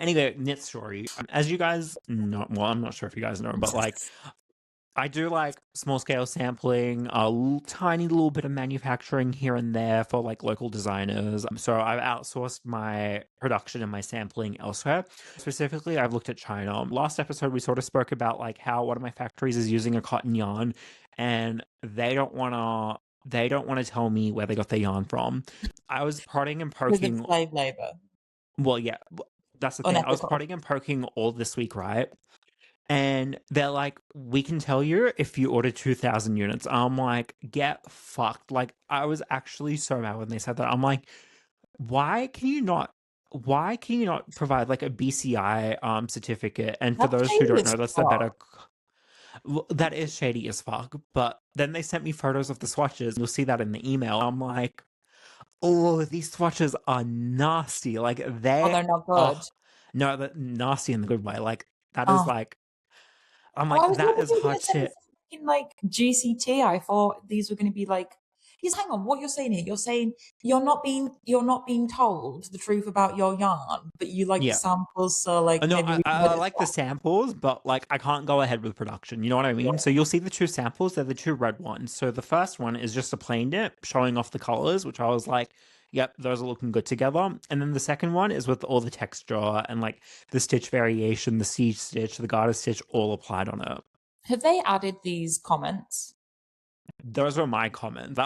Anyway, knit story. As you guys know, well, I'm not sure if you guys know, but like I do like small scale sampling, tiny little bit of manufacturing here and there for like local designers. So I've outsourced my production and my sampling elsewhere. Specifically, I've looked at China. Last episode, we sort of spoke about like how one of my factories is using a cotton yarn, and they don't want to. They don't want to tell me where they got their yarn from. I was prodding and Because of poking. slave labor. Well, yeah, that's the thing. I was Unethical. prodding and poking all this week, right? And they're like, we can tell you if you order 2,000 units. I'm like, get fucked. Like, I was actually so mad when they said that. I'm like, why can you not? Why can you not provide like a BCI certificate? And for That's those who shady don't as know, that's the better. fuck. That is shady as fuck. But then they sent me photos of the swatches. You'll see that in the email. I'm like, oh, these swatches are nasty. Like Oh, they they're not good. oh no, that nasty in the good way. Like that is Oh. like I'm Oh, I like, was that hoping is you were going hot to send me shit. some fucking like GCT. I thought these were going to be like. Yes, hang on. What you're saying here? You're saying you're not being told the truth about your yarn, but you like the Yeah. samples, so like No, maybe we can I get it like the swapped. samples, but like I can't go ahead with production. You know what I mean? Yeah. So you'll see the two samples. They're the two red ones. So the first one is just a plain dip showing off the colors, which I was like, yep, those are looking good together. And then the second one is with all the texture and like the stitch variation, the siege stitch, the garter stitch all applied on it. Have they added these comments? Those were my comments.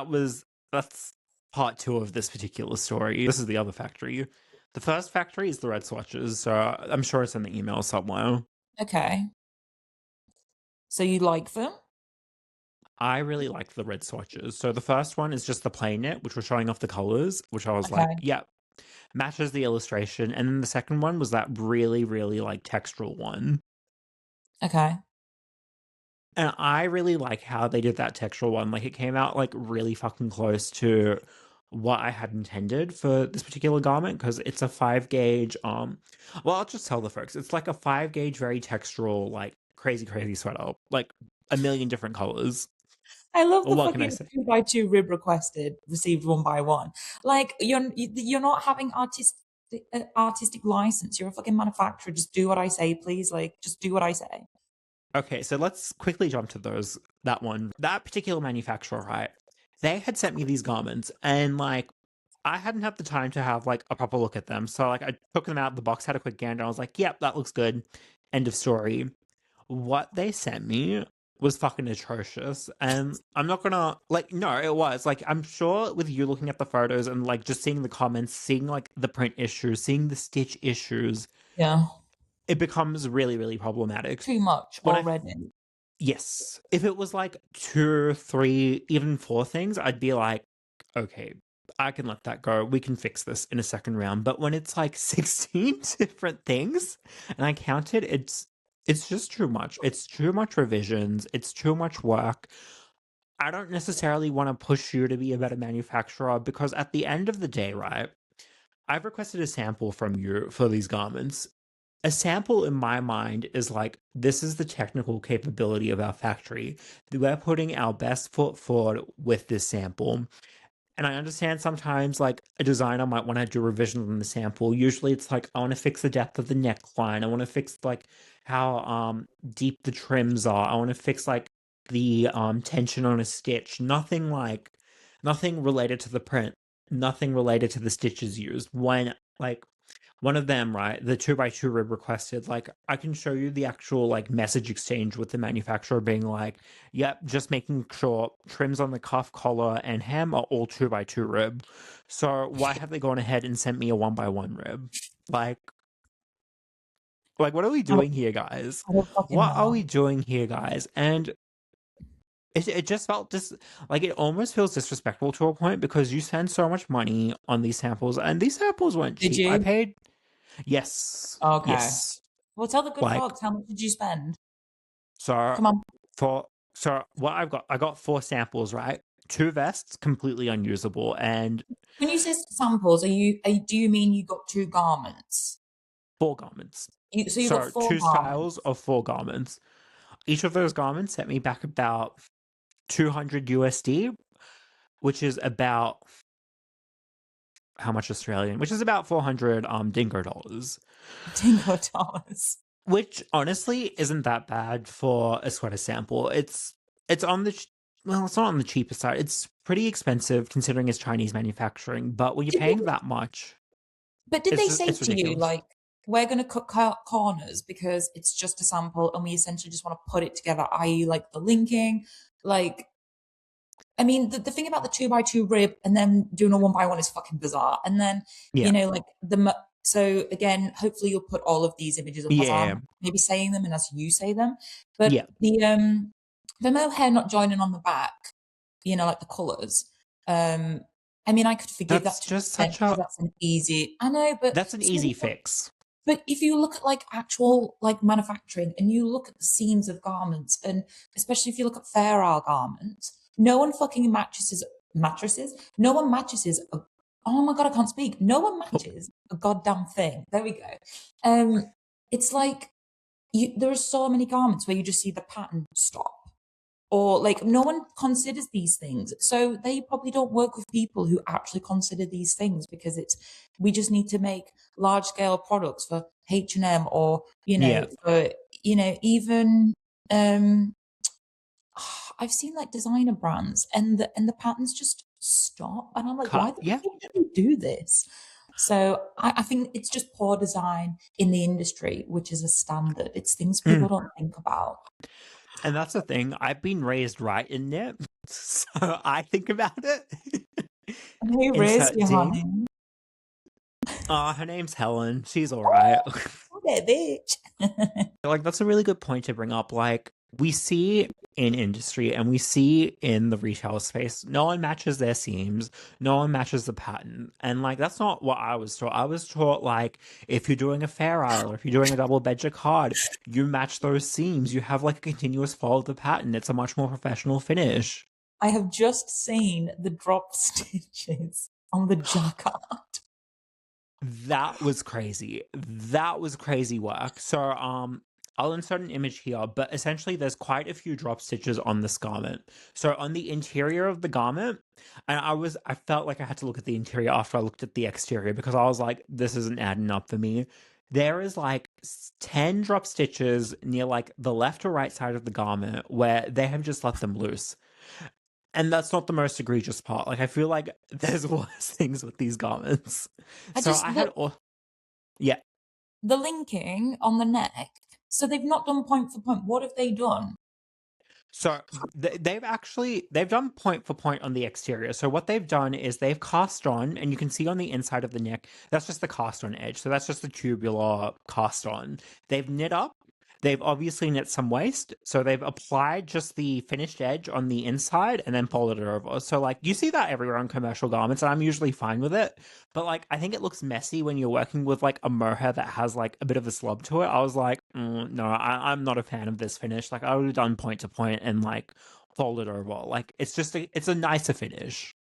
That's part two of this particular story. This is the other factory. The first factory is the red swatches, so I'm sure it's in the email somewhere. Okay. So you like them? I really liked the red swatches. So the first one is just the plain knit, which was showing off the colors, which I was like, Okay. yeah, matches the illustration. And then the second one was that really, really like textural one. Okay. And I really like how they did that textural one. Like it came out like really fucking close to what I had intended for this particular garment because it's a 5 gauge. Well, I'll just tell the folks it's like a 5 gauge, very textural, like crazy sweater, like a million different colors. I love Or the what can I fucking say? 2x2 rib requested, received one by one. Like you're not having artistic license. You're a fucking manufacturer. Just do what I say, please. Like just do what I say. Okay, so let's quickly jump to that one. That particular manufacturer, right? They had sent me these garments and like I hadn't had the time to have like a proper look at them. So like I took them out of the box, had a quick gander, I was like, yep, that looks good. End of story. What they sent me was fucking atrocious. And I'm not gonna like no, it was. Like I'm sure with you looking at the photos and like just seeing the comments, seeing like the print issues, seeing the stitch issues, Yeah. it becomes really, really problematic. Too much When I already. Yes. If it was like two, three, even four things, I'd be like, okay, I can let that go. We can fix this in a second round. But when it's like 16 different things and I counted, it's just too much. It's too much revisions. It's too much work. I don't necessarily want to push you to be a better manufacturer because at the end of the day, right? I've requested a sample from you for these garments. A sample in my mind is like, this is the technical capability of our factory. We're putting our best foot forward with this sample. And I understand sometimes like a designer might want to do revisions on the sample. Usually it's like, I want to fix the depth of the neckline. I want to fix like how deep the trims are. I want to fix like the tension on a stitch. Nothing related to the print. Nothing related to the stitches used. When like one of them, right, the 2x2 rib requested, like, I can show you the actual, like, message exchange with the manufacturer being like, yep, just making sure trims on the cuff, collar, and hem are all 2x2 rib. So why have they gone ahead and sent me a 1x1 rib? Like, what are we I don't, doing here, guys? I don't fucking What are we know. doing here, guys? And it just felt like it almost feels disrespectful to a point because you spend so much money on these samples and these samples weren't Did cheap. I you? paid yes. Okay. Yes. Well, tell the good Like folks how much did you spend? so Come on. what I got four samples, right? Two vests completely unusable and When you say samples, do you mean you got two garments? four garments. So you got So four two styles garments. of four garments. Each of those garments set me back about 200 USD, which is about how much Australian, which is about 400 dingo dollars. Dingo dollars. Which honestly isn't that bad for a sweater sample. It's on the well, it's not on the cheaper side. It's pretty expensive considering it's Chinese manufacturing, but when you're Did they, paying that much, but did they say it's to you, ridiculous. like, we're going to cut corners because it's just a sample and we essentially just want to put it together, i.e., like the linking? Like, I mean, the thing about the 2x2 rib and then doing a 1x1 is fucking bizarre. And then, Yeah. like so again, hopefully you'll put all of these images up as Yeah. I'm maybe saying them and as you say them. But Yeah. the mohair not joining on the back, like the colours. I mean, I could forgive that That's to an just extent such because a that's an easy. I know, but that's an easy fix. but if you look at like actual like manufacturing and you look at the seams of garments, and especially if you look at Fair Isle garments, no one fucking mattresses. No one matches oh my god, I can't speak. No one Oh, matches a goddamn thing. There we go. It's like there are so many garments where you just see the pattern stop. Or like no one considers these things. So they probably don't work with people who actually consider these things because we just need to make large scale products for H&M or, yeah. for, even um I've seen like designer brands and the patterns just stop. And I'm like, why Cut. the Yeah. fuck do we do this? So I think it's just poor design in the industry, which is a standard. It's things people Mm. don't think about. And that's the thing. I've been raised right in it, so I think about it And who in raised you, certain. honey? Her name's Helen. She's all right. That bitch. Like, that's a really good point to bring up. Like, we see in industry and we see in the retail space, no one matches their seams, no one matches the pattern. And like, that's not what I was taught. I was taught, like, if you're doing a Fair Isle or if you're doing a double bed jacquard, you match those seams. You have like a continuous follow of the pattern. It's a much more professional finish. I have just seen the drop stitches on the jacquard. That was crazy. That was crazy work. So, I'll insert an image here, but essentially there's quite a few drop stitches on this garment. So on the interior of the garment, and I felt like I had to look at the interior after I looked at the exterior because I was like, this isn't adding up for me. There is like 10 drop stitches near like the left or right side of the garment where they have just let them loose. And that's not the most egregious part. Like, I feel like there's worse things with these garments. I So just I had all, yeah. the linking on the neck. So they've not done point for point. What have they done? So they've done point for point on the exterior. So what they've done is they've cast on, and you can see on the inside of the neck, that's just the cast on edge. So that's just the tubular cast on. They've knit up. They've obviously knit some waist. So they've applied just the finished edge on the inside and then folded it over. So like you see that everywhere on commercial garments, and I'm usually fine with it. But like I think it looks messy when you're working with like a mohair that has like a bit of a slub to it. I was like, no, I'm not a fan of this finish. Like I would have done point to point and like folded over. Like it's a nicer finish.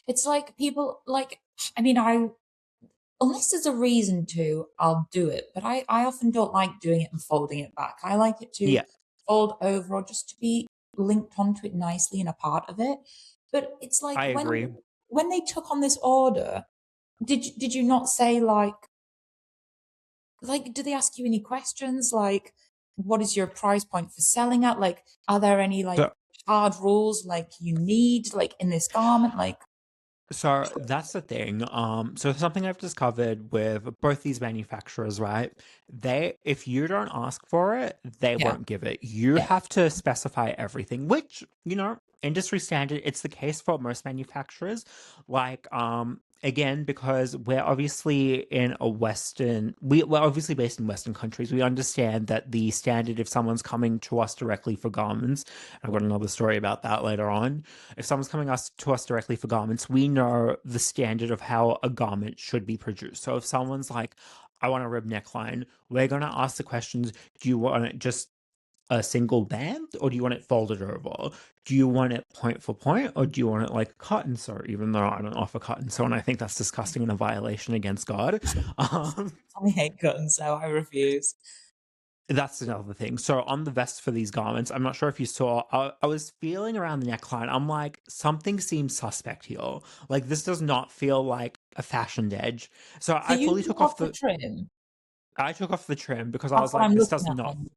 It's like people like. I mean, unless there's a reason to, I'll do it. But I often don't like doing it and folding it back. I like it to Yeah, fold over or just to be linked onto it nicely and a part of it. But it's like I agree. when they took on this order, did you not say like do they ask you any questions like what is your price point for selling at? Like are there any like So hard rules like you need like in this garment? Like So that's the thing. So something I've discovered with both these manufacturers, right? If you don't ask for it, they yeah, won't give it. You yeah, have to specify everything, which, industry standard, it's the case for most manufacturers. Like, again, because we're obviously we're obviously based in Western countries. We understand that the standard, if someone's coming to us directly for garments, I've got another story about that later on. If someone's coming to us directly for garments, we know the standard of how a garment should be produced. So if someone's like, I want a rib neckline, we're going to ask the questions, do you want it just a single band or do you want it folded over? Do you want it point for point or do you want it like cut and sew? Even though I don't offer cut and sew, and I think that's disgusting and a violation against God. Um, I hate cotton, so I refuse. That's another thing. So on the vest for these garments, I'm not sure if you saw, I was feeling around the neckline. I'm like, something seems suspect here. Like, this does not feel like a fashioned edge. So So I you fully took took off off the the, trim. I took off the trim because I That's was what like, I'm looking at then.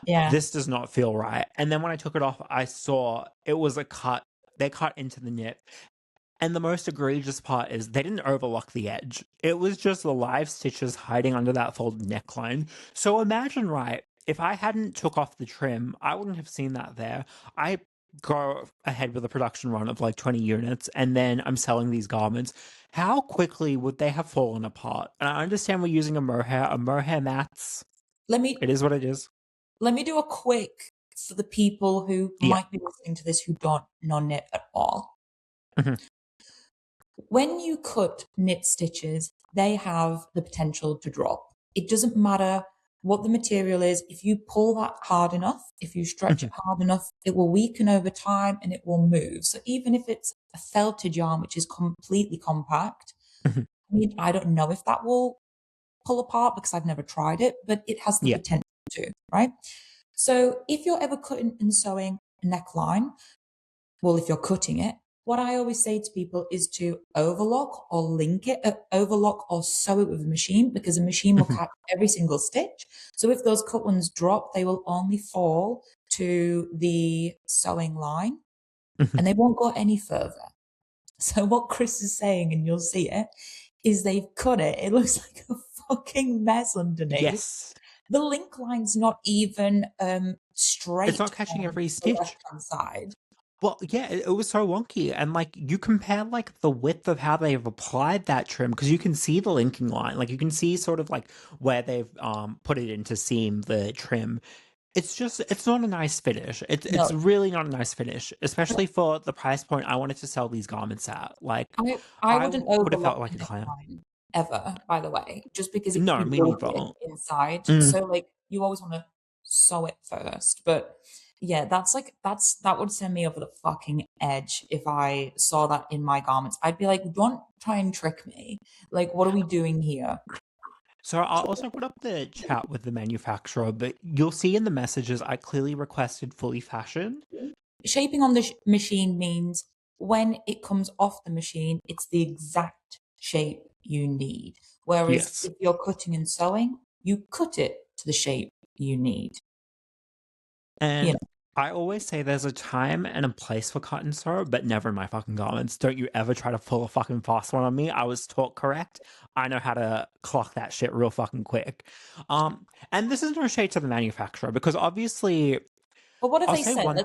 Yeah. this does not feel right. And then when I took it off, I saw it was a cut. They cut into the knit. And the most egregious part is they didn't overlock the edge. It was just the live stitches hiding under that folded neckline. So imagine, right, if I hadn't took off the trim, I wouldn't have seen that there. I go ahead with a production run of like 20 units and then I'm selling these garments. How quickly would they have fallen apart? And I understand we're using a mohair mats. Let It me is what it is. let me do a quick for the people who Yeah. might be listening to this who don't know knit at all. Mhm. When you cut knit stitches, they have the potential to drop. It doesn't matter what the material is. If you pull that hard enough, if you stretch it Mhm. hard enough, it will weaken over time and it will move. So even if it's a felted yarn, which is completely compact, Mhm. I mean, I don't know if that will pull apart because I've never tried it, but it has the Yeah. potential to, right? So if you're ever cutting and sewing a neckline, well, if you're cutting it, what I always say to people is to overlock or link it, overlock or sew it with a machine because a machine will Mhm. catch every single stitch. So if those cut ones drop, they will only fall to the sewing line Mhm. and they won't go any further. So what Chris is saying, and you'll see it, is they've cut it. It looks like a fucking mess underneath. Yes. The link line's not even It's straight not catching on every the stitch. left-hand side. Well, yeah, it was so wonky, and like you compare like the width of how they've applied that trim because you can see the linking line, like you can see sort of like where they've put it into seam the trim. It's not a nice finish. It's No, really not a nice finish, but especially for the price point I wanted to sell these garments at. Like I wouldn't would have felt overlock like the a client. neckline ever, by the way, just because it could No, be me bulky neither. inside. Mm. So like you always want to sew it first. But yeah, that would send me over the fucking edge if I saw that in my garments. I'd be like, don't try and trick me. Like, what are we doing here? So I'll also put up the chat with the manufacturer, but you'll see in the messages I clearly requested fully fashioned. Shaping on the machine means when it comes off the machine, it's the exact shape you need. Whereas Yes. if you're cutting and sewing, you cut it to the shape you need. You And know, I always say there's a time and a place for cut and sew, but never in my fucking garments. Don't you ever try to pull a fucking fast one on me. I was taught correct. I know how to clock that shit real fucking quick. And this is no shade to the manufacturer because obviously but what have I'll they say said? one.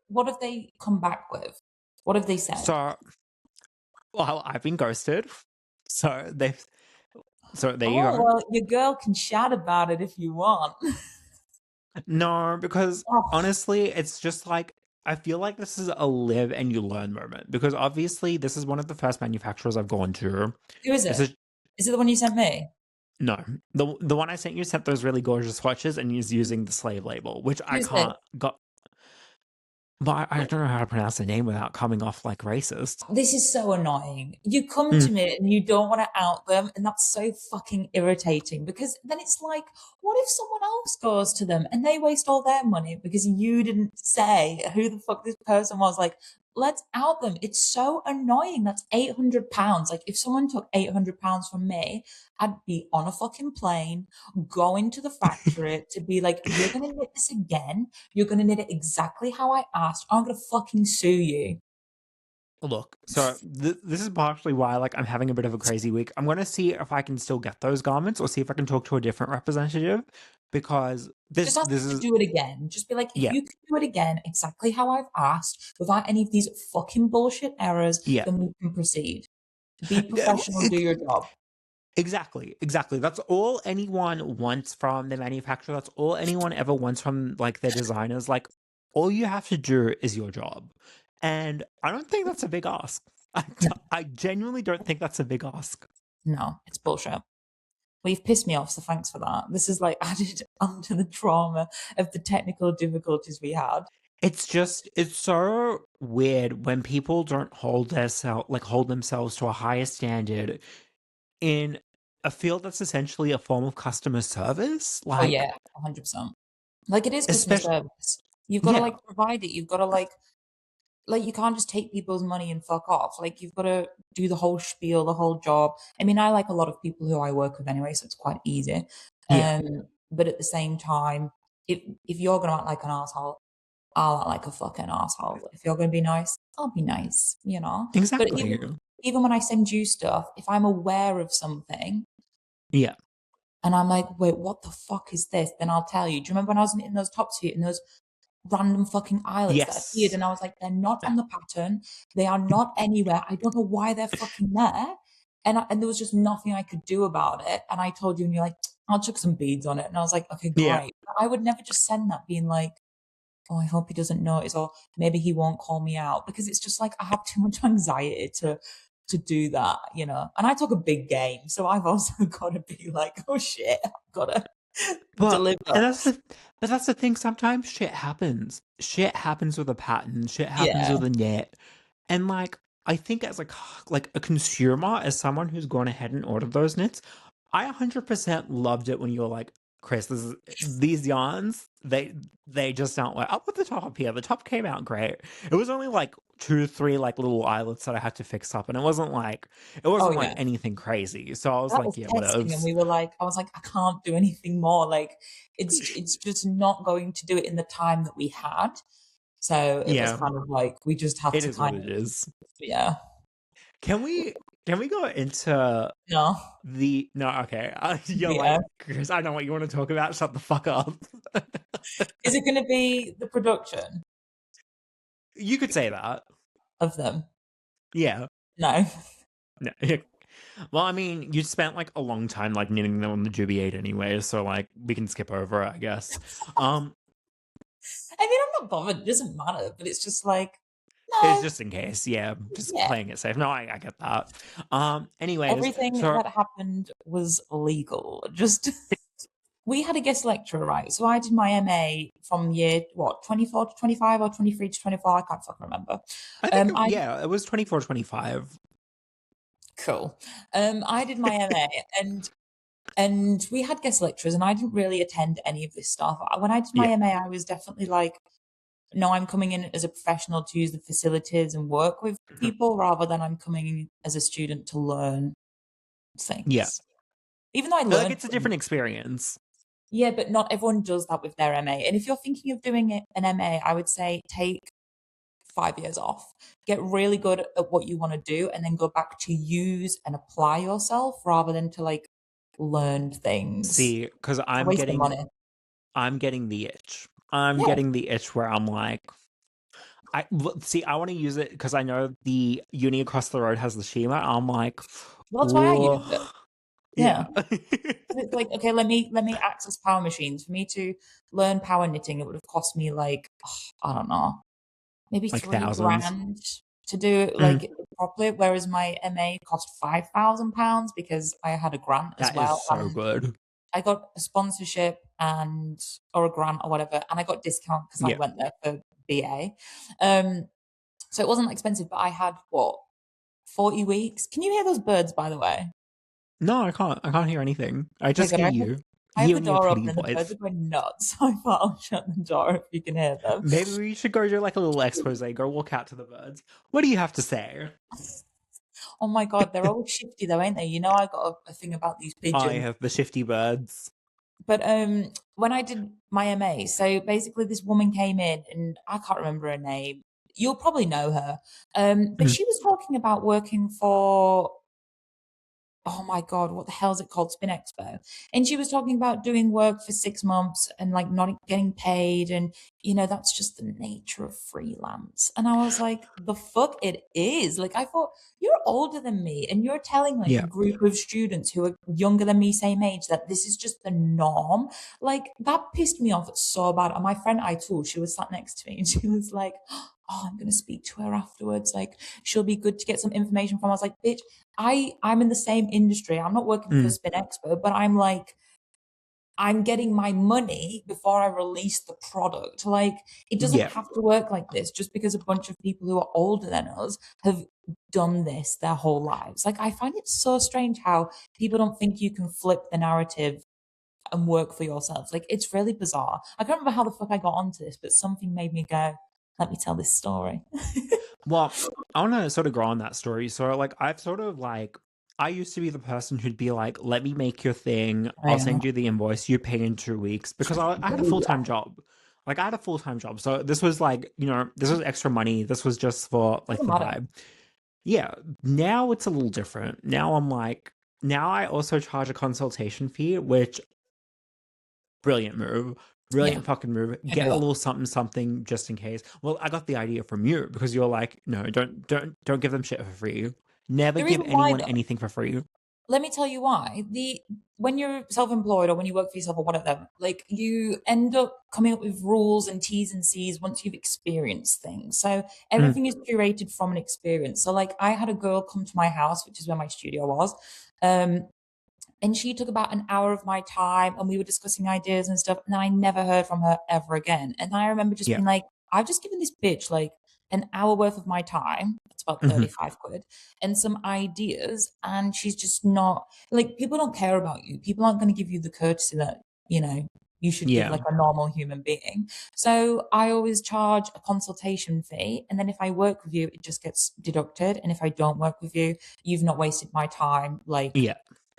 What have they come back with? What have they said? So well, I've been ghosted. So they've so there you Oh, go. well, your girl can chat about it if you want. No, because Oh, honestly, it's just like I feel like this is a live and you learn moment because obviously this is one of the first manufacturers I've gone to. who is This it? is Is it the one you sent me? no, the one I sent you sent those really gorgeous swatches and is using the slave label, which I Who's this? can't got. But I don't know how to pronounce the name without coming off like racist. This is so annoying. You come Mm. to me and you don't want to out them, and that's so fucking irritating because then it's like, what if someone else goes to them and they waste all their money because you didn't say who the fuck this person was? Like, let's out them. It's so annoying. That's £800. Like, if someone took £800 from me, I'd be on a fucking plane, going to the factory to be like, you're going to knit this again. You're going to knit it exactly how I asked. I'm going to fucking sue you. Look, so this is partially why like I'm having a bit of a crazy week. I'm gonna see if I can still get those garments or see if I can talk to a different representative because Just ask this them to is do it again. Just be like, if yeah you can do it again exactly how I've asked, without any of these fucking bullshit errors, yeah. then we can proceed. Be No, professional, do your job. exactly. That's all anyone wants from the manufacturer. That's all anyone ever wants from like their designers. Like all you have to do is your job, and I don't think that's a big ask. No, I genuinely don't think that's a big ask. no, it's bullshit. Well, you've pissed me off, so thanks for that. This is like added onto the trauma of the technical difficulties we had. It's so weird when people don't hold themselves to a higher standard in a field that's essentially a form of customer service. Oh Like yeah, 100%. Like it is customer Especially, service. You've got to yeah, like provide it. You've got to like you can't just take people's money and fuck off. Like you've got to do the whole spiel, the whole job. I mean, I like a lot of people who I work with anyway, so it's quite easy. yeah, But at the same time, if you're gonna act like an asshole, I'll act like a fucking asshole. If you're gonna be nice, I'll be nice, you know? But exactly. even when I send you stuff, if I'm aware of something Yeah. and I'm like, wait, what the fuck is this? Then I'll tell you. Do you remember when I was in those top suit and those random fucking eyelets that appeared? Yes. And I was like, they're not on the pattern. They are not anywhere. I don't know why they're fucking there. And there was just nothing I could do about it. And I told you, and you're like, I'll chuck some beads on it. And I was like, okay, Yeah. great. But I would never just send that being like, oh, I hope he doesn't notice, or maybe he won't call me out, because it's just like I have too much anxiety to do that, you know. And I talk a big game, so I've also got to be like, oh shit, I've got to But deliver. and that's the thing. Sometimes shit happens. Shit happens with a pattern. Shit happens Yeah. with a net. And like I think as like a consumer, as someone who's gone ahead and ordered those knits, I 100% loved it when you were like, Chris, these yarns, they just aren't like up with the top here. The top came out great. It was only like 2, 3 like little eyelets that I had to fix up, and it Oh wasn't like yeah. anything crazy. So I was That like, was yeah, whatever. testing, and we were like, I was like, I can't do anything more. Like, it's just not going to do it in the time that we had. So it was Yeah, kind of like we just have it to is what kind it of, is. yeah. Can we go into No. the no? Okay, you're Yeah. like, Chris, I know what you want to talk about. Shut the fuck up. Is it going to be the production You could say that. of them? Yeah. No. No. Well, I mean, you spent like a long time like knitting them on the Jubiate anyway, so like we can skip over it, I guess. Um, I mean, I'm not bothered. It doesn't matter, but it's just like, it's no, just in case, yeah, just yeah. playing it safe. No, I get that. Anyways, Everything so that happened was legal. Just we had a guest lecturer, right? So I did my MA from year what 24 to 25 or 23 to 24. I can't fucking remember. I think I yeah, it was 24, 25. cool. I did my MA and we had guest lecturers, and I didn't really attend any of this stuff. When I did my Yeah. MA, I was definitely like, no, I'm coming in as a professional to use the facilities and work with Mhm. people rather than I'm coming in as a student to learn Yeah. things. Even though I Like learned it's a things. different experience. Yeah, but not everyone does that with their MA. And if you're thinking of doing an MA, I would say take 5 years off. Get really good at what you want to do and then go back to use and apply yourself rather than to like learn things. See, because It's a waste of money. I'm getting the itch. I'm Yeah. getting the itch where I'm like, see, I want to use it because I know the uni across the road has the Shima. I'm like, Well, that's why I oh, used it. yeah, Yeah. And it's like, okay, let me access power machines. For me to learn power knitting, it would have cost me like, I don't know, maybe like three thousands. grand to do it Mm, like properly. Whereas my MA cost £5,000 because I had a grant as that is well, so and good. I got a sponsorship and or a grant or whatever, and I got discount because I Yeah. went there for BA. Um, so it wasn't expensive, but I had what 40 weeks. Can you hear those birds, by the way? No, I can't. I can't hear anything. I Okay, just good. hear you. I have You the and your door pretty open and the birds voice. are going nuts. So I thought I'll shut the door if you can hear them. Maybe we should go do like a little expose. Go walk out to the birds. What do you have to say? Oh my God, they're always shifty though, ain't they? You know, I got a thing about these I pigeons. have the shifty birds. But when I did my MA, so basically this woman came in and I can't remember her name. You'll probably know her. But Mm, she was talking about working for, oh my God, what the hell is it called? Spin Expo. And she was talking about doing work for 6 months and like not getting paid. And, you know, that's just the nature of freelance. And I was like, the fuck it is. Like, I thought, you're older than me and you're telling like a yeah. group of students who are younger than me, same age, that this is just the norm. Like, that pissed me off so bad. And my friend Aitul, she was sat next to me and she was like, oh, I'm going to speak to her afterwards. Like, she'll be good to get some information from. I was like, bitch, I'm in the same industry. I'm not working for Mm, Spin Expo, but I'm like, I'm getting my money before I release the product. Like, it doesn't yeah. have to work like this just because a bunch of people who are older than us have done this their whole lives. Like, I find it so strange how people don't think you can flip the narrative and work for yourselves. Like, it's really bizarre. I can't remember how the fuck I got onto this, but something made me go, let me tell this story. Well, I want to sort of grow on that story. So, like, I've sort of like, I used to be the person who'd be like, let me make your thing. I'll Yeah. send you the invoice. You pay in 2 weeks because I had a full time job. Like, I had a full time job. So, this was like, this was extra money. This was just for like Doesn't the matter. vibe. Yeah. Now it's a little different. Now I'm like, now I also charge a consultation fee, which brilliant move. Yeah, Brilliant fucking move. I do Get a that. little something something just in case. Well, I got the idea from you because you're like, no, don't give them shit for free. Never The give reason why, anyone though, anything for free. let me tell you why. When you're self-employed or when you work for yourself or whatever, like you end up coming up with rules and T's and C's once you've experienced things. So Mm, everything is curated from an experience. So like I had a girl come to my house, which is where my studio was. Um, and she took about an hour of my time and we were discussing ideas and stuff. And then I never heard from her ever again. And I remember just yeah. being like, I've just given this bitch like an hour worth of my time. That's about Hmm. 35 quid and some ideas. And she's just not like, people don't care about you. People aren't going to give you the courtesy that, you should give Yeah. like a normal human being. So I always charge a consultation fee. And then if I work with you, it just gets deducted. And if I don't work with you, you've not wasted my time. Like, Yeah.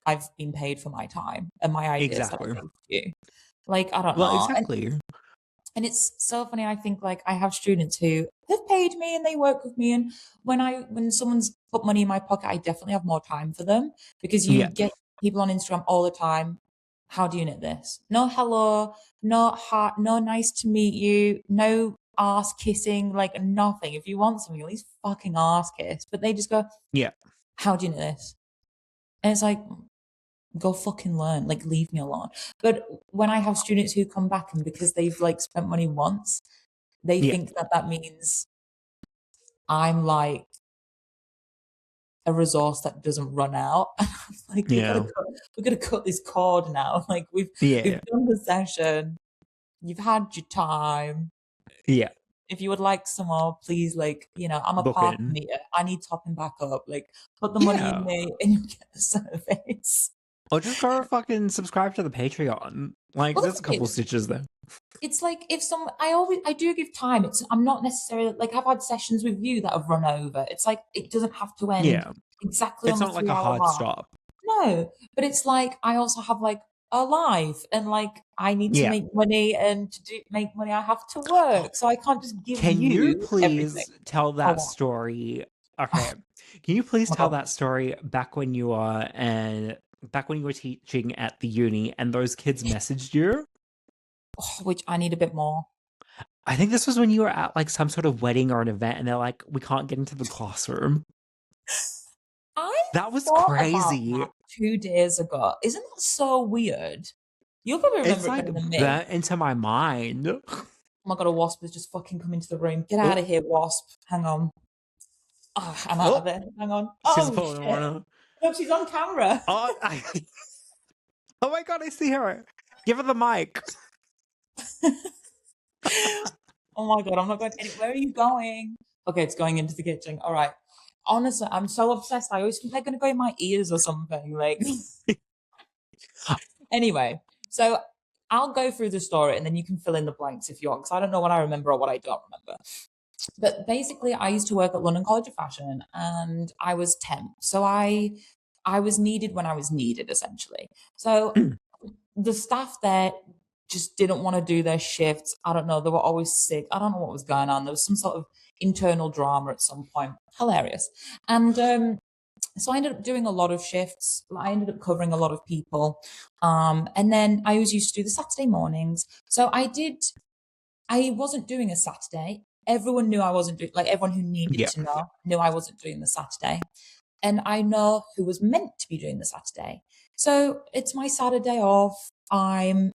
I've been paid for my time and my ideas that I Exactly. gave to you. Like, I don't Well, know. exactly. And it's so funny. I think like I have students who have paid me and they work with me. And when someone's put money in my pocket, I definitely have more time for them because you Yeah. get people on Instagram all the time. How do you knit this? No hello, no heart, no nice to meet you, no ass kissing, like nothing. If you want something, at least fucking ass kiss. But they just go, Yeah. how do you knit this? And it's like, go fucking learn, like leave me alone. But when I have students who come back and because they've like spent money once, they Yeah. think that that means I'm like a resource that doesn't run out. Like Yeah. we gotta cut this cord now. Like we've Yeah. done the session, you've had your time. Yeah. If you would like some more, please, like, I'm a Book parking in. meter. I need topping back up. Like, put the money in Yeah. me and you get the service. Or just go fucking subscribe to the Patreon. Like, Well, the there's a thing couple is, stitches there. it's like if some I do give time. I'm not necessarily like I've had sessions with you that have run over. It's like it doesn't have to end Yeah. exactly It's on the not like a 3 hour hard mark. stop. No, but it's like I also have like a life and like I need to Yeah. make money and make money I have to work. So I can't just give Can you you everything. please tell Oh that what? story? Okay. Can you please Oh my tell god. that story back when you were teaching at the uni and those kids messaged you? Oh, which I need a bit more. I think this was when you were at like some sort of wedding or an event and they're like, we can't get into the classroom. I That was thought about crazy. that 2 days ago. Isn't that so weird? You'll probably It's remember it like better than me. burnt into my mind. Oh my god, a wasp has just fucking come into the room. Get out Oh, of here, wasp. Hang on. Oh, I'm out oh, of it. Hang on. she's Oh pulling shit. one. Look, she's on camera. Oh, oh my god, I see her. Give her the mic. Oh my god, I'm not going anywhere. Where are you going? Okay, it's going into the kitchen. All right. Honestly, I'm so obsessed. I always think they're gonna go in my ears or something. Like anyway, so I'll go through the story and then you can fill in the blanks if you want, because I don't know what I remember or what I don't remember. But basically, I used to work at London College of Fashion and I was temp. So I was needed when I was needed, essentially. So the staff there just didn't want to do their shifts. I don't know. They were always sick. I don't know what was going on. There was some sort of internal drama at some point. Hilarious. And so I ended up doing a lot of shifts. I ended up covering a lot of people. And then I always used to do the Saturday mornings. So I wasn't doing a Saturday. Everyone knew I wasn't doing, like everyone who needed Yeah. to know knew I wasn't doing the Saturday. And I know who was meant to be doing the Saturday. So it's my Saturday off. I'm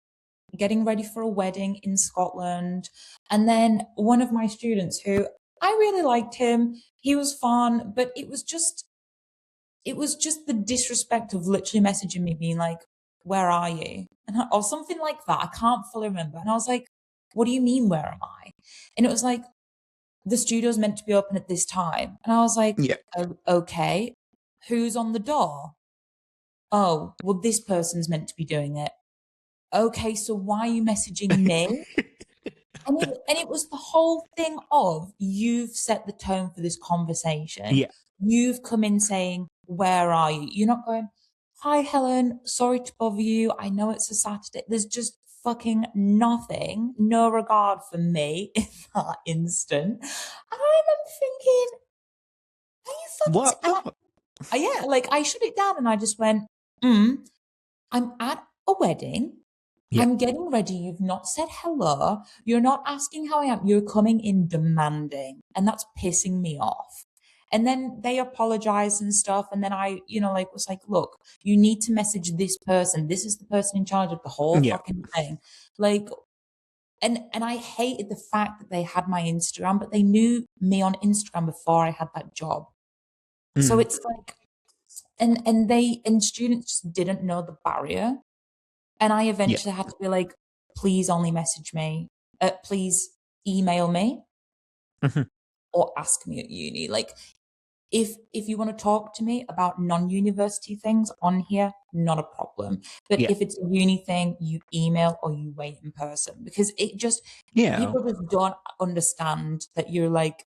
getting ready for a wedding in Scotland. And then one of my students who I really liked him, he was fun, but it was just the disrespect of literally messaging me being like, where are you? Or something like that. I can't fully remember. And I was like, what do you mean, where am I? And it was like, the studio's meant to be open at this time. And I was like, Yeah. oh, okay, who's on the door? Oh, well, this person's meant to be doing it. okay, so why are you messaging me? And it was the whole thing of, you've set the tone for this conversation. Yeah. You've come in saying, where are you? You're not going, hi, Helen, sorry to bother you. I know it's a Saturday. There's just fucking nothing, no regard for me in that instant. And I'm thinking, are you fucking... What? What? yeah, like I shut it down and I just went, I'm at a wedding. Yeah. I'm getting ready. You've not said hello. You're not asking how I am. You're coming in demanding. And that's pissing me off. And then they apologized and stuff. And then I, like, was like, look, you need to message this person. This is the person in charge of the whole Yeah. fucking thing. Like, and I hated the fact that they had my Instagram, but they knew me on Instagram before I had that job. So it's like, and students just didn't know the barrier. And I eventually had to be like, please only message me. Please email me or ask me at uni. Like, if you want to talk to me about non-university things on here, not a problem. But Yeah. if it's a uni thing, you email or you wait in person, because it just, Yeah. people just don't understand that you're like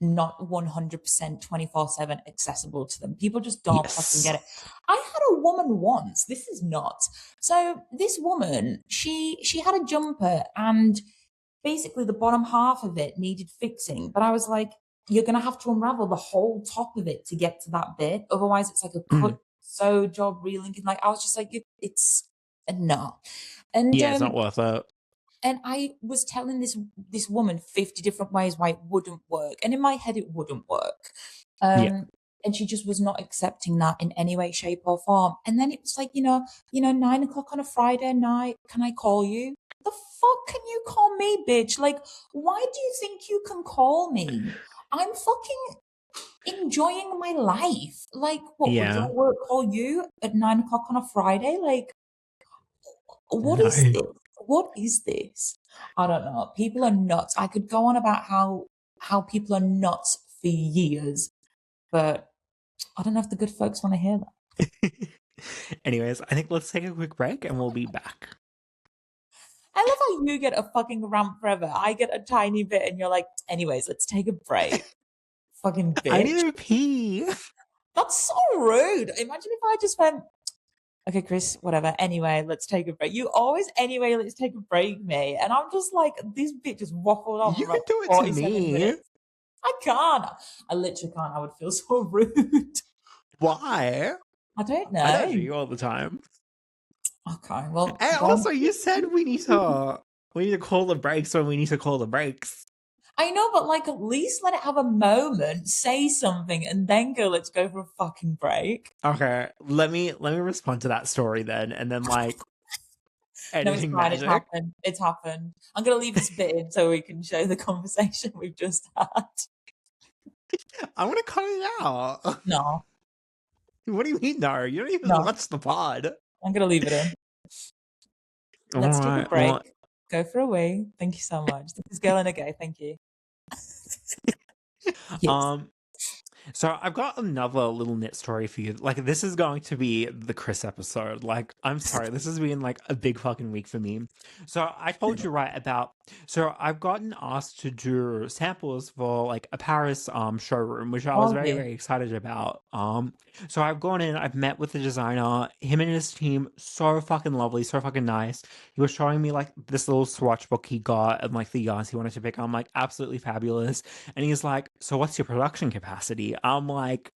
not 100% 24/7 accessible to them. People just don't fucking get it. I had a woman once, this is nuts. So this woman, she had a jumper and basically the bottom half of it needed fixing. But I was like, you're going to have to unravel the whole top of it to get to that bit. Otherwise it's like a cut sew job relinking. Like, I was just like, it's no. And yeah, it's not worth it. and I was telling this woman 50 different ways why it wouldn't work. And in my head, it wouldn't work. And she just was not accepting that in any way, shape, or form. And then it was like, 9 o'clock on a Friday night, can I call you? The fuck can you call me, bitch? Like, why do you think you can call me? I'm fucking enjoying my life. Like, what, would your work call you at 9 o'clock on a Friday? Like, what is this? What is this? I don't know. People are nuts. I could go on about how people are nuts for years, but I don't know if the good folks want to hear that. Anyways, I think let's take a quick break and we'll be back. I love how you get a fucking rant forever. I get a tiny bit and you're like, anyways, let's take a break. Fucking bitch. I need to pee. That's so rude. Imagine if I just went, okay, Chris, whatever. Anyway, let's take a break. You always, anyway, let's take a break, mate. And I'm just like, this bitch just waffled on. You can do it to me. Minutes. I can't. I literally can't. I would feel so rude. Why? I don't know. I do you all the time. Okay, well. And also, you said we need to call the breaks when we need to call the breaks. I know, but like, at least let it have a moment, say something, and then go, let's go for a fucking break. Okay, let me respond to that story then, and then like no, it's fine, magic. It's happened. I'm gonna leave this bit in so we can show the conversation we've just had. I want to cut it out. No. What do you mean no? You don't even watch the pod. I'm gonna leave it in. Let's take a break. Go for a wee. Thank you so much. This is Girl and a Gay. Thank you. Yes. So I've got another little knit story for you. Like, this is going to be the Chris episode. Like, I'm sorry, this has been like a big fucking week for me. So I told you so I've gotten asked to do samples for like a Paris showroom, which I was very, very excited about. So I've gone in, I've met with the designer, him and his team, so fucking lovely, so fucking nice. He was showing me like this little swatch book he got and like the yarns he wanted to pick. I'm like, absolutely fabulous. And he's like, so what's your production capacity? I'm like,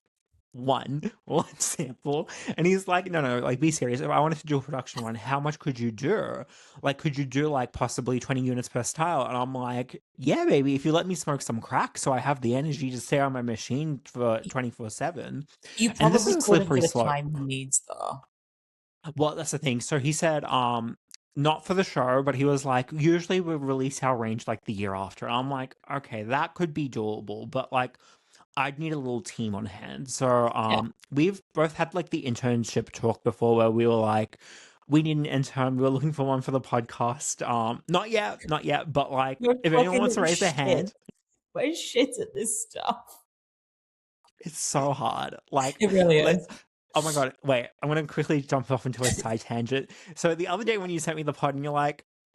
one sample. And he's like, no, like, be serious. If I wanted to do a production one, how much could you do? Like, could you do like possibly 20 units per style? And I'm like, yeah, baby, if you let me smoke some crack so I have the energy to stay on my machine for 24/7. You probably couldn't get the time he needs though. Well, that's the thing. So he said, not for the show, but he was like, usually we release our range like the year after. I'm like, okay, that could be doable, but like, I'd need a little team on hand. So we've both had like the internship talk before where we were like, we need an intern. We were looking for one for the podcast. Not yet, but like, if anyone wants to raise their hand. We're shit at this stuff. It's so hard. Like, it really is. Oh my god, wait, I'm gonna quickly jump off into a side tangent. So the other day when you sent me the pod and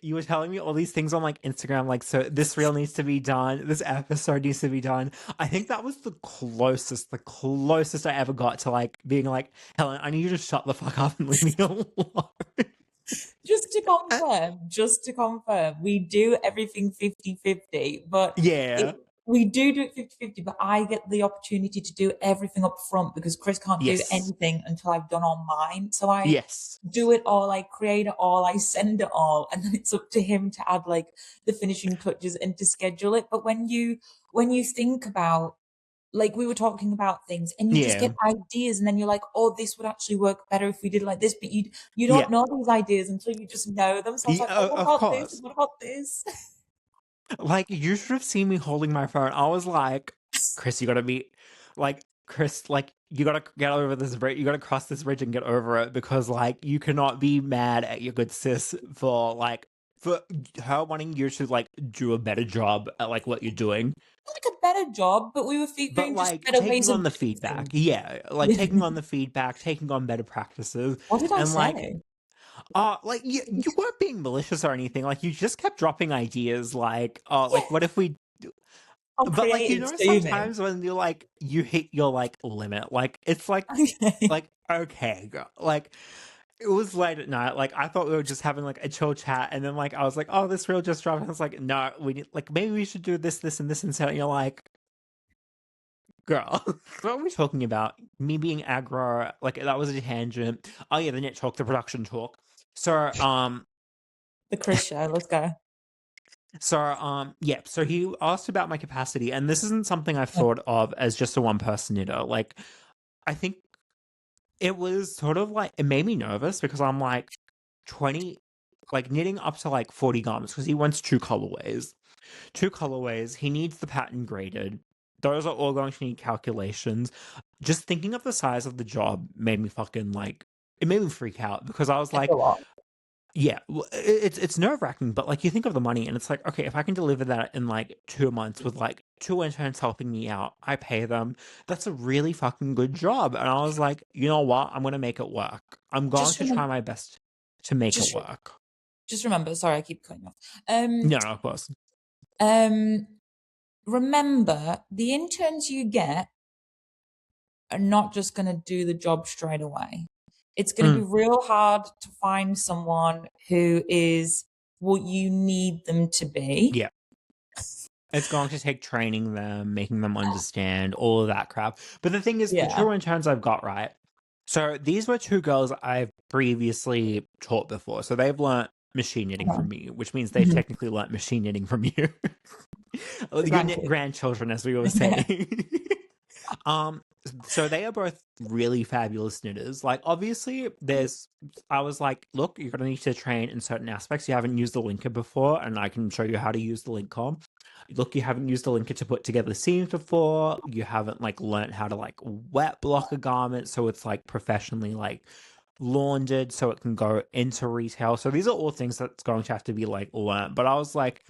you were telling me all these things on like Instagram, like, so this reel needs to be done, this episode needs to be done. I think that was the closest I ever got to like being like, Helen, I need you to shut the fuck up and leave me alone. Just to confirm, we do everything 50-50, but Yeah. we do it 50-50, but I get the opportunity to do everything up front because Chris can't do Yes. anything until I've done all mine. So I Yes. do it all, I create it all, I send it all, and then it's up to him to add like the finishing touches and to schedule it. But when you think about, like, we were talking about things and you just Yeah. get ideas and then you're like, oh, this would actually work better if we did it like this, but you Yeah. don't know these ideas until you just know them. So I was like, oh, what Of about this? course. What about this? Like, you should have seen me holding my phone. I was like, Chris, you gotta be like, Chris, like, you gotta get over this bridge. You gotta cross this bridge and get over it because, like, you cannot be mad at your good sis for her wanting you to, like, do a better job at, like, what you're doing. Like a better job, but we were But, figuring just like, better ways taking of on the doing feedback. things. Yeah. Like, Yeah. taking on the feedback, taking on better practices. What did I And, like, say? like you weren't being malicious or anything. Like you just kept dropping ideas. Like, Yeah, like what if we? I'm But like creative, sue me. sometimes when you hit your like limit. Like it's Okay. like okay, girl. Like it was late at night. Like I thought we were just having like a chill chat, and then like I was like, oh, this reel just dropped. And I was like, no, we need like maybe we should do this, this, and this instead. And you're like, girl, what are we talking about? Me being aggro, like that was a tangent. Oh yeah, the net talk, the production talk. So The Chris show, let's go. Yeah, so he asked about my capacity, and this isn't something I've thought of as just a one-person knitter. Like, I think it was sort of like, it made me nervous because I'm like 20, like knitting up to like 40 garments because he wants two colorways. Two colorways, he needs the pattern graded. Those are all going to need calculations. Just thinking of the size of the job made me fucking like, it made me freak out because I was It's a like, lot. yeah, it's nerve-wracking, but, like, you think of the money and it's like, okay, if I can deliver that in, like, 2 months with, like, 2 interns helping me out, I pay them, that's a really fucking good job, and I was like, "You know what? I'm gonna make it work. I'm going Just to try remember, my best to make it just, work." just remember, sorry, I keep cutting you off. No, of course. Um, remember, the interns you get are not just going to do the job straight away. It's going to be Mm, real hard to find someone who is what you need them to be. yeah. It's going to take training them, making them understand, all of that crap, but the thing is, the Yeah. 2 interns I've got, right? So, these were 2 girls I've previously taught before, so they've learnt machine knitting from me, which means they've Mhm. technically learnt machine knitting from you. The Your grandkids. grandchildren, as we were Yeah. saying. um, so they are both really fabulous knitters. Like, obviously, I was like, look, you're gonna need to train in certain aspects. You haven't used the linker before, and I can show you how to use the linker. Look, you haven't used the linker to put together seams before. You haven't like learned how to like wet block a garment so it's like professionally like laundered so it can go into retail. So these are all things that's going to have to be like learned. But I was like,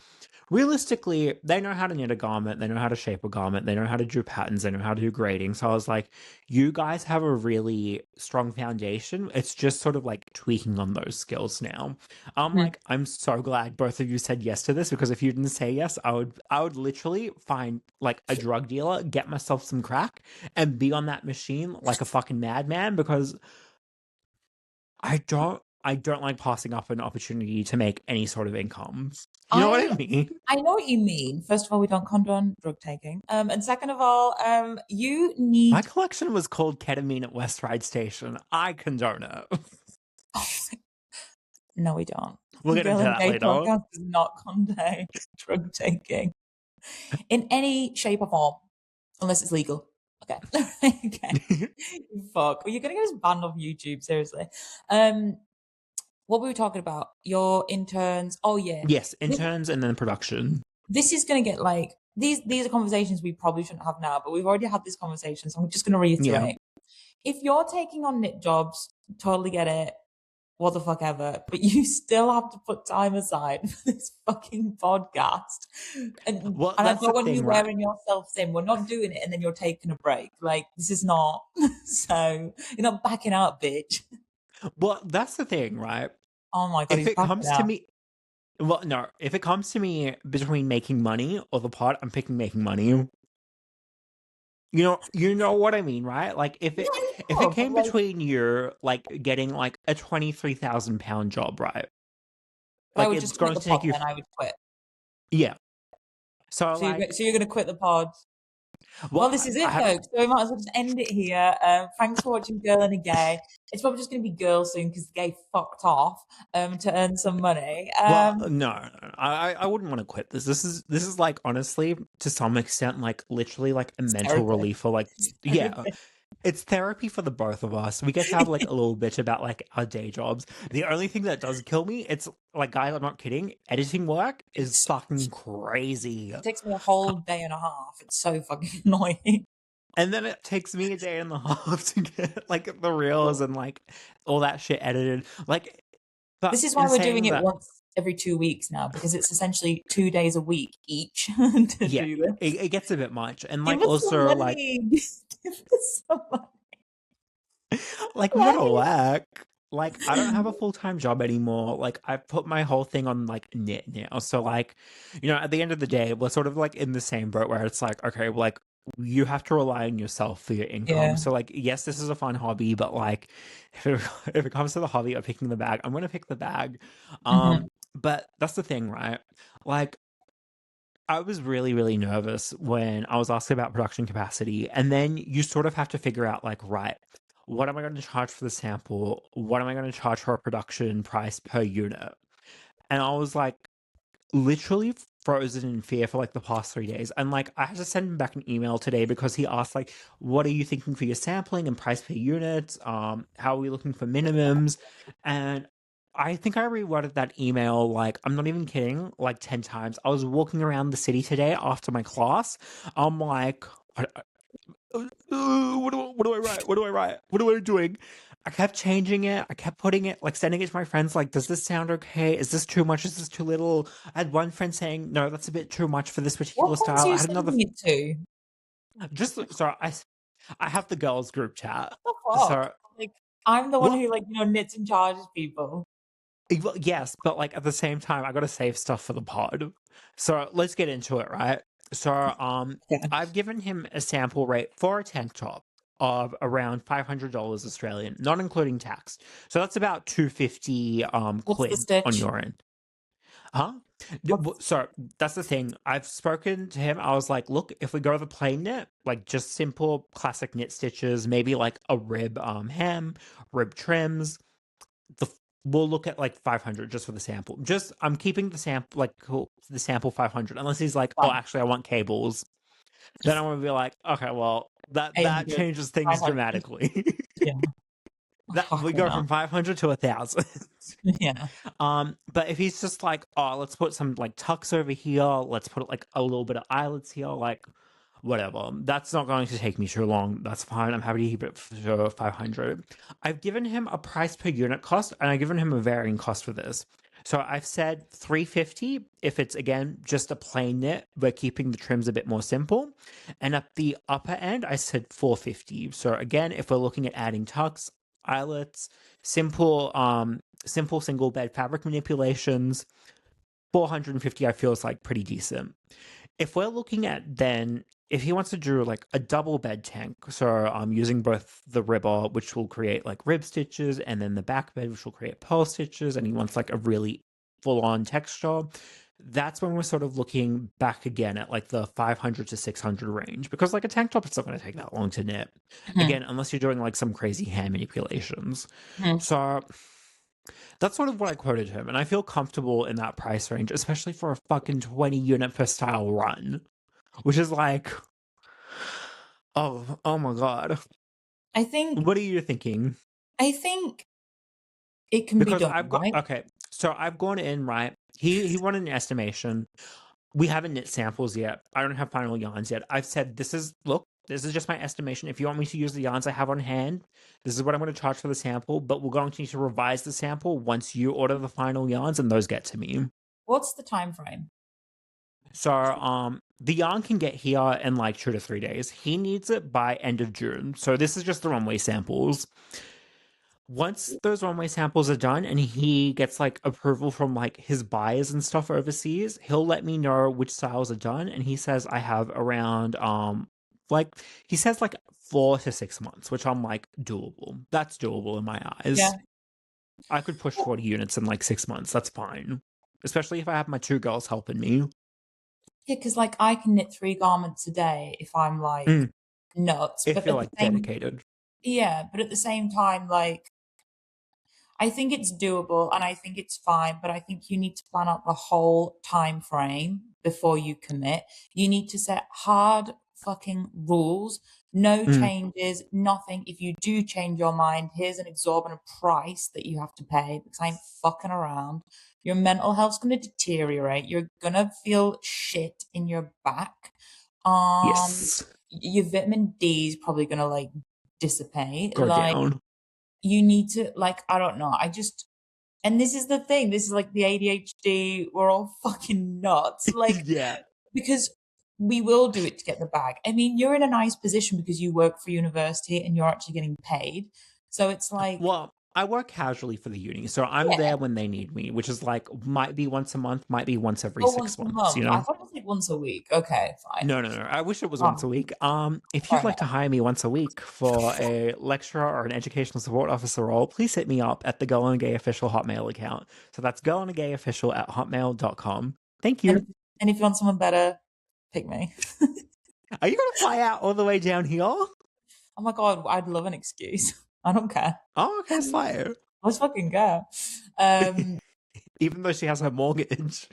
realistically, they know how to knit a garment, they know how to shape a garment, they know how to do patterns, they know how to do grading. So I was like, you guys have a really strong foundation. It's just sort of like tweaking on those skills now. I'm Mhm. like, I'm so glad both of you said yes to this because if you didn't say yes, I would literally find like a drug dealer, get myself some crack, and be on that machine like a fucking madman because I don't like passing up an opportunity to make any sort of income. You know what I I mean? I know what you mean. First of all, we don't condone drug taking. And second of all, you My need collection was called ketamine at West Ride Station. I condone it. no, we don't. We'll get Girl into and that Gay later. podcast does not condone drug taking in any shape or form, unless it's legal. Okay. Okay. Fuck. Well, you're gonna get us banned off YouTube, seriously. What were we talking about? Your interns. Oh yeah. Yes, This, interns and then production. this is gonna get like these are conversations we probably shouldn't have now, but we've already had this conversation, so I'm just gonna Yeah. reiterate. If you're taking on knit jobs, totally get it. what the fuck ever, but you still have to put time aside for this fucking podcast. And Well, I that's the don't want you thing, right? wearing yourself thin. We're not doing it and then you're taking a break. Like, this is not. So, you're not backing out, bitch. Well, that's the thing, right? Oh my God, If he's it backing comes to out. me, well, no, if it comes to me between making money or the pod, I'm picking making money. You know what I mean, right? Like Yeah, I if it know, but came like, between you like getting like a 23,000 pound job, right? I Like would it's just quit going the to pod take you, then. I would quit. yeah. So like, So you're going to quit the pod. Well, well, this is I it, haven't. folks. So we might as well just end it here. Thanks for watching Girl and a Gay. It's probably just going to be girl soon because the gay fucked off to earn some money. Well, no, I wouldn't want to quit this. This is like honestly to some extent like literally like a It's mental therapy. relief for like It's yeah. therapy. It's therapy for the both of us. We get to have like a little bit about like our day jobs. The only thing that does kill me, it's like, guys, I'm not kidding. Editing work is It's, fucking crazy. it takes me a whole day and a half. It's so fucking annoying. And then it takes me a day and a half to get like the reels and like all that shit edited. Like, but This is in why we're doing saying it that, once every 2 weeks now because it's essentially 2 days a week each to yeah, do this. it gets a bit much. And Give like us some also like money. Give us some like I'm gonna money. work. Like I don't have a full-time job anymore. Like I've put my whole thing on like knit now. So like, at the end of the day, we're sort of like in the same boat where it's like, okay, like you have to rely on yourself for your income. Yeah. So like, yes, this is a fun hobby, but like if it comes to the hobby of picking the bag, I'm gonna pick the bag. Hmm. But that's the thing, right? Like I was really, really nervous when I was asked about production capacity. And then you sort of have to figure out, like, right, what am I going to charge for the sample? What am I going to charge for a production price per unit? And I was like, literally frozen in fear for like the past 3 days. And like, I had to send him back an email today because he asked, like, what are you thinking for your sampling and price per unit? How are we looking for minimums? And I think I reworded that email like I'm not even kidding, like 10 times. I was walking around the city today after my class. I'm like, what do I write? What do I write? What am I doing? I kept changing it. I kept putting it, like sending it to my friends, like, does this sound okay? Is this too much? Is this too little? I had one friend saying, no, that's a bit too much for this What particular friends are style. I you had another, sending it to? just so I have the girls group chat. What the fuck? So, Like, I'm the one well, who, like, knits and charges people. well, yes, but like at the same time, I got to save stuff for the pod. So let's get into it, right? So, Yeah. I've given him a sample rate for a tank top of around $500 Australian, not including tax. So that's about 250 What's the quid on stitch? your end. Huh? What's So that's the thing. I've spoken to him. I was like, look, if we go the plain knit, like just simple classic knit stitches, maybe like a rib hem, rib trims, the we'll look at like 500 just for the sample. Just I'm keeping the sample like cool, the sample 500 unless he's like, oh, fine? actually I want cables. Then I'm gonna be like, okay, well that 800, changes things 500. dramatically. Yeah. That we Fucking go hell. from 500 to 1,000. Yeah. But if he's just like, oh, let's put some like tucks over here, let's put like a little bit of eyelets here, like whatever. That's not going to take me too long. That's fine. I'm happy to keep it for 500. I've given him a price per unit cost, and I've given him a varying cost for this. So I've said 350 if it's again just a plain knit, we're keeping the trims a bit more simple. And at the upper end, I said 450. So again, if we're looking at adding tucks, eyelets, simple single bed fabric manipulations, 450 I feel is like pretty decent. If we're looking at then if he wants to do like a double bed tank, so I'm using both the ribber, which will create like rib stitches, and then the back bed, which will create pearl stitches, and he wants like a really full on texture. That's when we're sort of looking back again at like the 500 to 600 range because like a tank top, it's not going to take that long to knit. Mhm, Again, unless you're doing like some crazy hand manipulations. mhm. So that's sort of what I quoted him, and I feel comfortable in that price range, especially for a fucking 20 unit per style run, which is like, oh my god. I think What are you thinking? I think it can be Because done, I've got right? okay, so I've gone in right. He wanted an estimation. We haven't knit samples yet. I don't have final yarns yet. I've said this is look. This is just my estimation. If you want me to use the yarns I have on hand, this is what I'm going to charge for the sample, but we're going to need to revise the sample once you order the final yarns and those get to me. What's the time frame? So, the yarn can get here in like 2 to 3 days. He needs it by end of June. So this is just the runway samples. Once those runway samples are done and he gets like approval from like his buyers and stuff overseas, he'll let me know which styles are done. And he says I have around like he says like 4 to 6 months, which I'm like doable. That's doable in my eyes. Yeah. I could push 40 units in like 6 months. That's fine. Especially if I have my 2 girls helping me. Yeah, because like I can knit 3 garments a day if I'm like nuts. If But you're at the like same dedicated. yeah, but at the same time, like I think it's doable and I think it's fine, but I think you need to plan out the whole time frame before you commit. You need to set hard fucking rules, no changes, nothing. If you do change your mind, here's an exorbitant price that you have to pay because I ain't fucking around. Your mental health's going to deteriorate. You're going to feel shit in your back. Yes. Your vitamin D is probably going to like dissipate. Go Like, down. you need to like I don't know. And this is the thing. This is like the ADHD. We're all fucking nuts. Like Yeah. because we will do it to get the bag. I mean, you're in a nice position because you work for university and you're actually getting paid. So it's like Well, I work casually for the uni, so I'm yeah. there when they need me, which is like might be once a month, might be once every Oh, 6 once a months, month. you I know? thought it was like once a week. Okay, fine. No, no, no. I wish it was once Oh, a week. If fair you'd like to enough. hire me once a week for a lecturer or an educational support officer role, please hit me up at the Girl and Gay Official Hotmail account. So that's girlandgayofficial@hotmail.com. Thank And you. if, and if you want someone better, pick me. Are you gonna fly out all the way down here? Oh my god, I'd love an excuse. I don't care. Oh, okay, fire. Let's fucking go. Um, Even though she has her mortgage.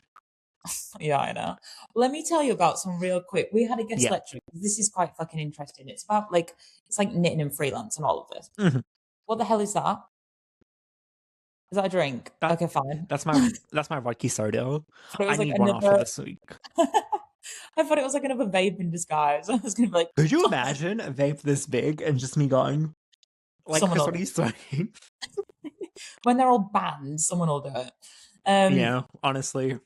Yeah, I know. Let me tell you about some real quick. We had a guest Yeah. lecture. This is quite fucking interesting. It's about like it's like knitting and freelance and all of this. Mhm. What the hell is that? Is that a drink? That, Okay, fine. that's my vodka soda. But it I was like need one after another. this week. I thought it was like another vape in disguise. I was gonna be like, Could you imagine a vape this big and just me going, like, someone Chris, will what are do you saying? it. When they're all banned, someone will do it. Yeah, honestly.